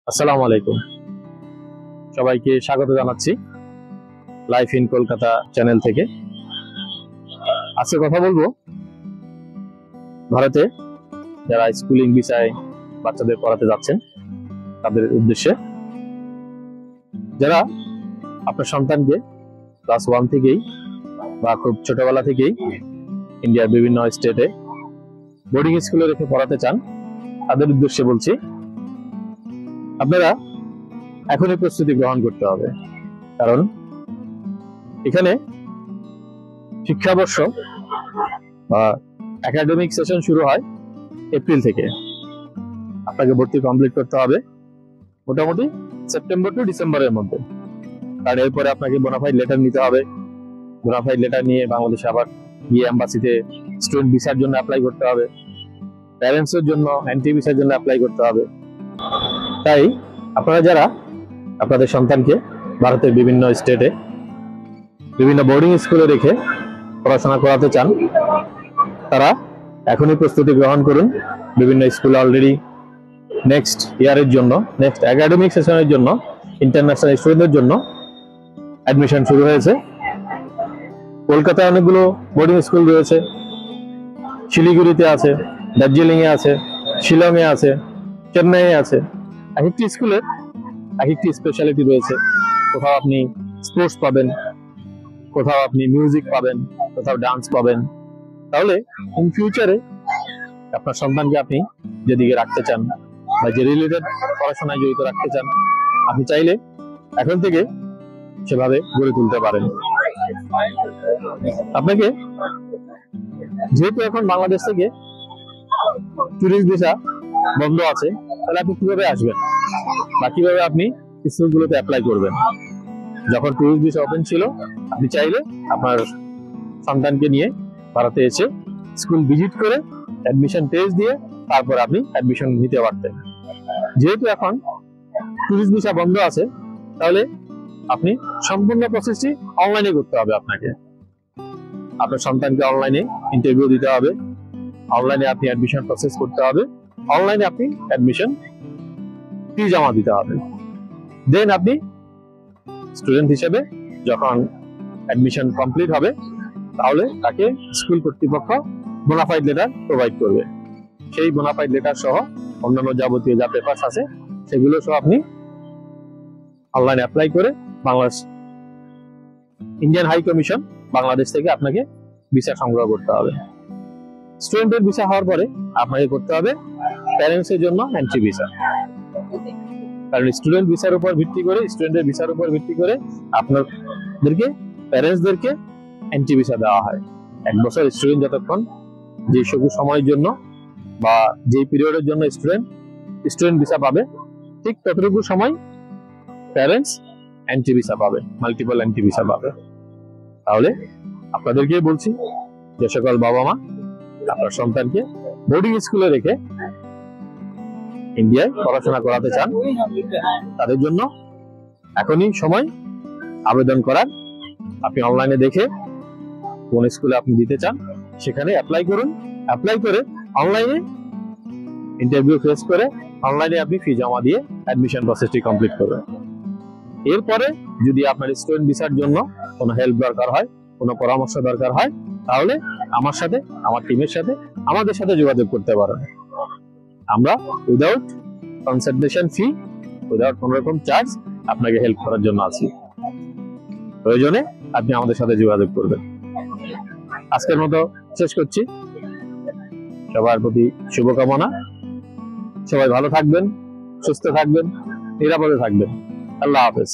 আসসালামু আলাইকুম, সবাইকে স্বাগত জানাচ্ছি লাইফ ইন কলকাতা চ্যানেল থেকে। আজকে কথা বলবো ভারতে যারা স্কুলিং ভিসায় বাচ্চাদের পড়াতে যাচ্ছেন তাদের উদ্দেশ্যে। যারা আপনার সন্তানকে ক্লাস 1 থেকেই বা খুব ছোটবেলা থেকেই ইন্ডিয়ার বিভিন্ন স্টেটে বোর্ডিং স্কুলে রেখে পড়াতে চান, তাদের উদ্দেশ্যে বলছি, আপনারা এখনই প্রস্তুতি গ্রহণ করতে হবে। কারণ এখানে শিক্ষাবর্ষ বা একাডেমিক সেশন শুরু হয় এপ্রিল থেকে। আপনাকে ভর্তি কমপ্লিট করতে হবে মোটামুটি সেপ্টেম্বর টু ডিসেম্বরের মধ্যে। কারণ এরপরে আপনাকে বোনাফাইড লেটার নিতে হবে। বোনাফাইড লেটার নিয়ে বাংলাদেশে আবার গিয়ে এম্বাসিতে স্টুডেন্ট ভিসার জন্য অ্যাপ্লাই করতে হবে, প্যারেন্টসের জন্য এন্ট্রি ভিসার জন্য অ্যাপ্লাই করতে হবে। তাই আপনারা যারা আপনাদের সন্তানকে ভারতের বিভিন্ন স্টেটে বিভিন্ন বোর্ডিং স্কুলে রেখে পড়াশোনা করাতে চান, তারা এখনই প্রস্তুতি গ্রহণ করুন। বিভিন্ন স্কুলে অলরেডি নেক্সট ইয়ারের জন্য, নেক্সট একাডেমিক সেশনের জন্য ইন্টারন্যাশনাল স্টুডেন্টদের জন্য অ্যাডমিশন শুরু হয়েছে। কলকাতায় অনেকগুলো বোর্ডিং স্কুল রয়েছে, শিলিগুড়িতে আছে, দার্জিলিং এ আছে, শিলং এ আছে, চেন্নাইয়ে আছে। এক একটি স্কুলের এক একটি স্পেশালিটি রয়েছে। কোথাও আপনি স্পোর্টস পাবেন, কোথাও আপনি মিউজিক পাবেন, কোথাও ডান্স পাবেন। তাহলে ইন ফিউচারে আপনার সন্তানকে আপনি যেদিকে রাখতে চান বা যে রিলেটেড পড়াশোনায় জড়িত রাখতে চান, আপনি চাইলে এখন থেকে সেভাবে গড়ে তুলতে পারেন। আপনাকে যেহেতু এখন বাংলাদেশ থেকে ট্যুরিস্ট ভিসা বন্ধ আছে, তাহলে আপনি কিভাবে আসবেন বা কিভাবে আপনি স্কুলগুলোতে অ্যাপ্লাই করবেন? যখন ট্যুরিস্ট ভিসা ওপেন ছিল, আপনি চাইলে আপনার সন্তানকে নিয়ে ভারতে এসে স্কুল ভিজিট করে অ্যাডমিশন টেস্ট দিয়ে তারপর আপনি অ্যাডমিশন নিতে পারতেন। যেহেতু এখন ট্যুরিস্ট ভিসা বন্ধ আছে, তাহলে আপনি সম্পূর্ণ প্রসেসটি অনলাইনে করতে হবে। আপনাকে আপনার সন্তানকে অনলাইনে ইন্টারভিউ দিতে হবে, অনলাইনে আপনি অ্যাডমিশন প্রসেস করতে হবে, অনলাইনে আপনি অ্যাডমিশন ফি জমা দিতে হবে। দেন আপনি স্টুডেন্ট হিসেবে যখন অ্যাডমিশন কমপ্লিট হবে, তাহলে তাকে স্কুল কর্তৃপক্ষ বোনাফাইড লেটার প্রোভাইড করবে। সেই বোনাফাইড লেটার সহ অন্যান্য যাবতীয় যা পেপারস আছে সেগুলো সহ আপনি অনলাইনে অ্যাপ্লাই করে Bangladesh Indian high commission Bangladesh থেকে আপনাকে ভিসা সংগ্রহ করতে হবে। স্টুডেন্টের ভিসা হওয়ার পরে আপনাকে করতে হবে প্যারেন্টস এর জন্য এন্ট্রি ভিসা। কারণ স্টুডেন্ট ভিসার উপর ভিত্তি করে, স্টুডেন্টের ভিসার উপর ভিত্তি করে আপনাদেরকে প্যারেন্টসদেরকে এন্ট্রি ভিসা দেওয়া হয়। 1 বছর স্টুডেন্ট যতক্ষণ যে সময়ের জন্য বা যে পিরিয়ডের জন্য স্টুডেন্ট ভিসা পাবে, ঠিক ততটুকু সময় প্যারেন্টস এন্ট্রি ভিসা পাবে, মাল্টিপল এন্ট্রি ভিসা পাবে। তাহলে আপনাদেরকে বলছি, যে সকল বাবা মা আপনার সন্তানকে বোর্ডিং স্কুলে রেখে ইন্ডিয়ায় পড়াশোনা করাতে চান, তাদের জন্য এখনই সময় আবেদন করার। আপনি অনলাইনে দেখে কোন স্কুলে আপনি দিতে চান সেখানে অ্যাপ্লাই করুন। অ্যাপ্লাই করে অনলাইনে ইন্টারভিউ ফেস করে অনলাইনে আপনি ফি জমা দিয়ে অ্যাডমিশন প্রসেসটি কমপ্লিট করবেন। এরপরে যদি আপনার স্টুডেন্ট ভিসার জন্য কোনো হেল্প দরকার হয়, কোনো পরামর্শ দরকার হয়, তাহলে আমার সাথে, আমার টিমের সাথে, আমাদের সাথে যোগাযোগ করতে পারেন। আমরা উইদাউট কনসালটেশন ফি, উইদাউট কোনো রকম চার্জ আপনাকে হেল্প করার জন্য আছি। প্রয়োজনে আপনি আমাদের সাথে যোগাযোগ করবেন। আজকের মতো শেষ করছি। সবার প্রতি শুভকামনা। সবাই ভালো থাকবেন, সুস্থ থাকবেন, নিরাপদে থাকবেন। আল্লাহ হাফেজ।